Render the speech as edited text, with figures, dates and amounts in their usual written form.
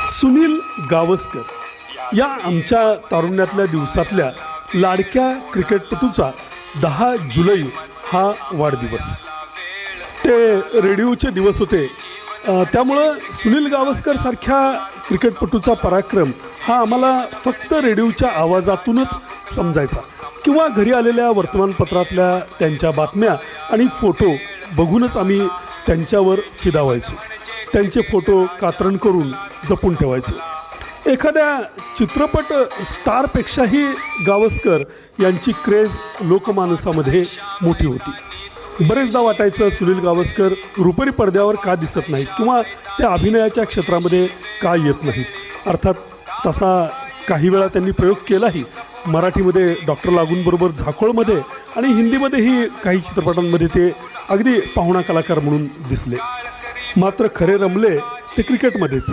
सुनील गावस्कर या आमच्या तारुण्यातल्या दिवसातल्या लाडक्या क्रिकेटपटूचा 10 जुलै हा वाढदिवस. ते रेडिओचे दिवस होते, त्यामुळं सुनील गावस्कर सारख्या क्रिकेटपटूचा पराक्रम हा आम्हाला फक्त रेडिओच्या आवाजातूनच समजायचा किंवा घरी आलेल्या वर्तमानपत्रातल्या त्यांच्या बातम्या आणि फोटो बघूनच आम्ही त्यांच्यावर फिदा व्हायचो. त्यांचे फोटो कात्रण करून जपून ठेवायचो. एखाद्या चित्रपट स्टारपेक्षाही गावस्कर यांची क्रेज लोकमानसामध्ये मोठी होती. बरेचदा वाटायचं सुनील गावस्कर रुपेरी पडद्यावर का दिसत नाहीत किंवा त्या अभिनयाच्या क्षेत्रामध्ये का येत नाहीत. अर्थात तसा काही वेळा त्यांनी प्रयोग केलाही. मराठीमध्ये डॉक्टर लागूंबरोबर झाकोळमध्ये आणि हिंदीमध्येही काही चित्रपटांमध्ये ते अगदी पाहुणा कलाकार म्हणून दिसले. मात्र खरे रमले ते क्रिकेटमध्येच.